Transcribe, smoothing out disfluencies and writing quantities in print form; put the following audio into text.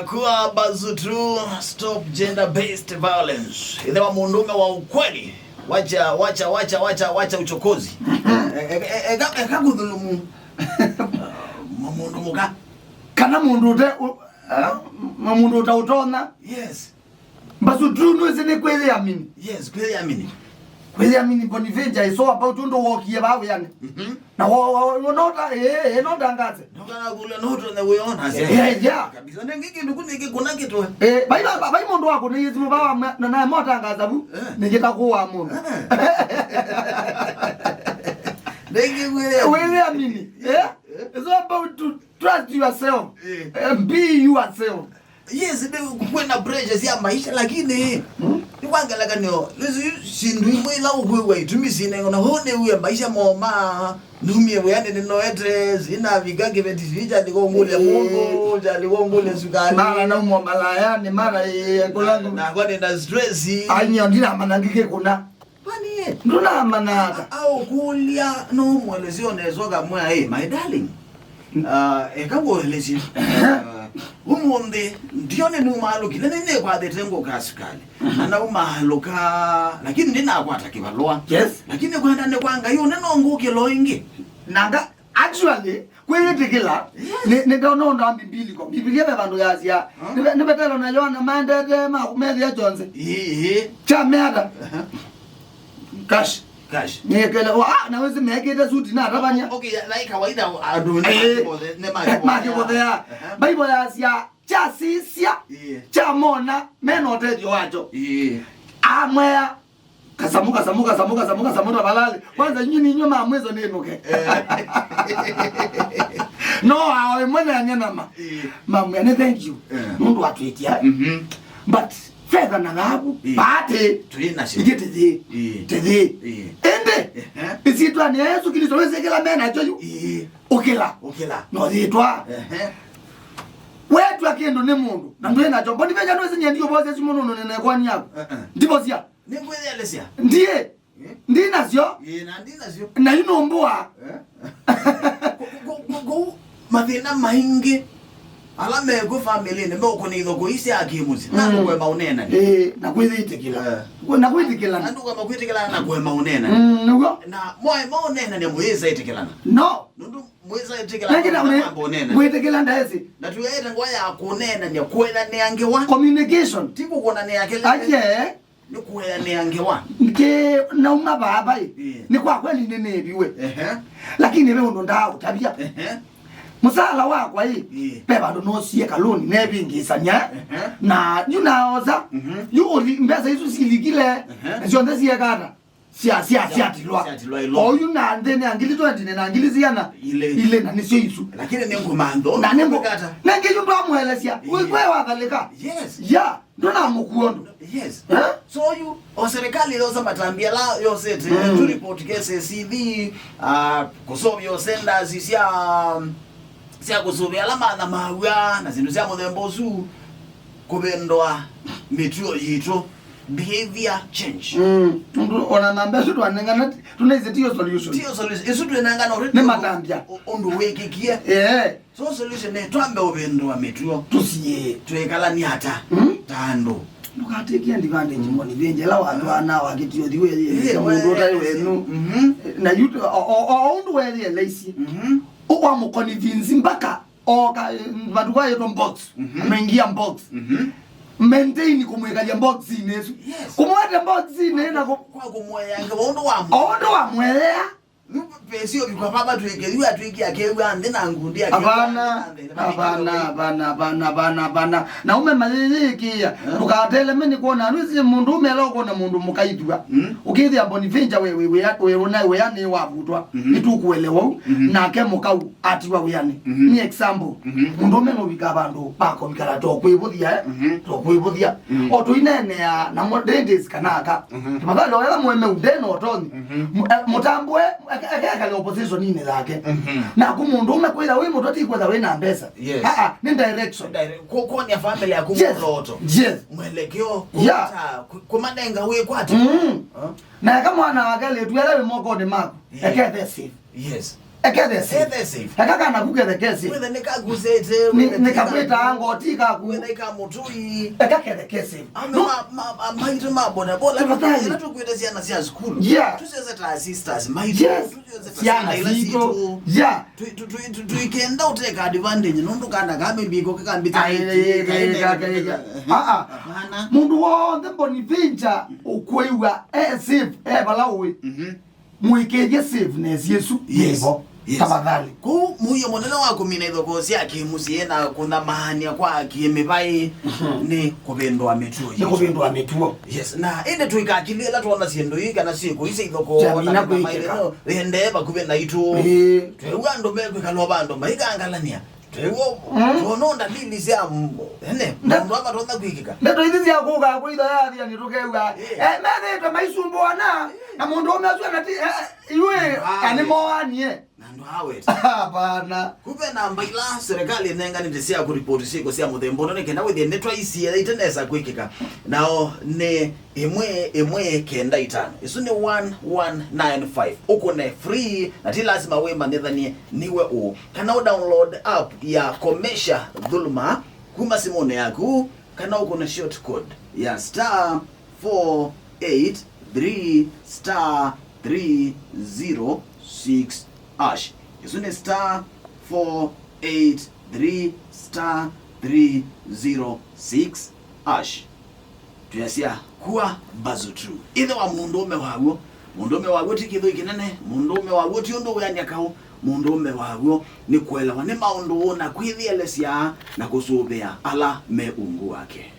kuwa bazutu stop gender based violence. Ilewa mundume wa ukweli. Wacha uchokozi. Ekagudhulumu. Mamundu muka. Kana mundu te mamundu utona. Yes. Bazutu no zene kweli amini. Yes, kweli amini. Kweli amini bonivenja iso about ndo wokie bawe yani. Na nota nota ngaze. Nokana kule noto na weona. Yeah. Kabisa ngiki ndukunike kuna kitu. Bai mundu wako ni yizimu bawa na mota ngaza bu. Ningeta kuwa mundu. Nenge kweli amini. It's about to trust yourself. Be yourself. Yes, kwenda pressures ya maisha lakini nikwangala kanyo lezi sindu imwela ukwewe tumisine ngona hone uye maisha moma numie weyane nino address ina vigage betivija likongule mungu jalikongule sukari mara na umo malaya ni mara kulangu na kwani na stress anyo ndina manangike kuna kwani nduna manata au kulia no mwelezio nezoga mwa my darling ekawo lezi umunde ndione numaluki nene kwa detengo kasikali ana umaluka lakini ndina akwata kibalwa yes lakini kwenda ne kwanga yo nenonguke loingi nanga actually kweyetikila ne dono ndo ambibili ko bibilia bebandu yazia ne betelo na yona mandete makumedi ya Johnson chameda cash niekele nawezi mekete suti na tabanya okay like kawaida aduni ne maki bodea bible yazia cha sisia cha mona menote joacho amwea kasamuka balale kwanza nyinyi nyuma amwezo nenuke no awe mwana nyana mama ne thank you mundu watwetia but fedha na dhahabu pate tulina shi tede ende isitwa ni Yesu Kristo wezekela mena choyu okela no ditwa wetu akiendo ne mundu na ndwe na jombo ndivenja no zinye ndiyo boze simuno nene kwani yako ndibosia nikweli alesia ndiye ndinazyo na ndinazyo na inombua go mathina maingi alame go family ne moko ni thoko isi akimuzi na ngwe maunena na kwithitikila na kwitikila na nduga makwitikila na ngwe maunena nugo na moyo maunena ne muiza itikilana no ndu muiza itikilana maunena kwitikila ndaezi na tuyaita ngwa ya kunena ne kwela ne angewa communication tiku kuona ne yakele aje ni kwela ne angewa nke na uma baba ni kwa kweli nene biwe lakini wewe ndo ndao tabia musala wako beba ndo nosie kaloni nebingisanya na yunaoza yuri mbeza isu silikile njonde siyekata sia tilwa oyu na ndene angili 20 na angili ziana ile na nisio isu lakini nengo mando na nengo kata nenge yumba mwelesia wewe wakaleka yes ya ndo na mukuondo yes so you o serikali loza matambia la yo set to report cases CV kusobyo senders sia kusubia alama na mawa na zindu sia muthembosu kubendwa mituo yito behavior change ona namba tu anengana tunaize tio solution isu tunanga na ne matambia ondo wekikia so solution ne twambe ubendwa mituo tusiye twekala ni hata tando nukatekia ndikande nyimoni benje la wandu ana wakitio diwe mundu otari wenu na yutu ondo wele lazy uwa mukonivinzi mpaka oka vandu kwa yeto box mengia box maintain kumwekalia box inesu kumwete box inena kwa kumweyanga ondo wa mwelea pesio bikwa baba tuekeliwa tuikia kewa ndena ngundi yake bana na umemalikia tukatele mimi kuona nuzi mundu umeloko na mundu mukaidwa ukithi amboni vinja wewe unawe yani wavutwa itukuelewa na ke mukau atiwa yani ni example mundu meno bikabandu bako bikala to kwibuthia oto inene ya na modendis kanaka tumadalo wala mweme udeno otoni mutambwe akakale opposition nini zake na kumundu umekwira wewe mutoti kwa wewe na pesa ni direction ko ni family ya kumuloto mwelekeo kumadenga wewe kwati na kama wana wakale tuelewe moko de mako ekete safe ekethe safe ekaka na kukethe kesi wethe nikaguzete nikakwita ango tika ku wethe ikamutui ekakethe kesi no maito maboda bola ila tukwita siana sia school tusiweze ta sisters maito siana zito tuikenda uteka advantage nundu kana kame biko kakambita mundu wonde bonifinja ukwewa safe balawi muikeje safeness Yesu yebo tafadhali ku muyo monena wako mina ithoko yake musiena kuna mahania kwa kimebai ni kubendwa metuo yes na ende tuikakilia la tuona siendo hii kana siku ise ithoko na mailo ende bakubenda itu twegando mekwe kalobando maikangalania Ewo tononda dili sia ene ndo abatonda kwikika ndeto izi ya kuga kuida yathi anitokeuga methe maisumbwana na mundu omezwe na iwe animoanie ndo hawe hapana kupe na mbaila serikali nenga nitisia ku report siko sia muthembo none kenda with netwa isi itenesa kwikika nao ne emwe kenda itano isu ni 1195 uko ne free na ti lazima we manethanie niwe o kana download app ya komesha dhulma kuma simone yaku kana uko na short code ya *483 *306 ash isu ni *483 *306 ash tuyasia kuwa bazutru either wa mundume wago tikitho ikinene mundume wago ti undu wanyakao mundume wago ni kwelewa ni maundu na kwithielesia na kusubia ala meungu wake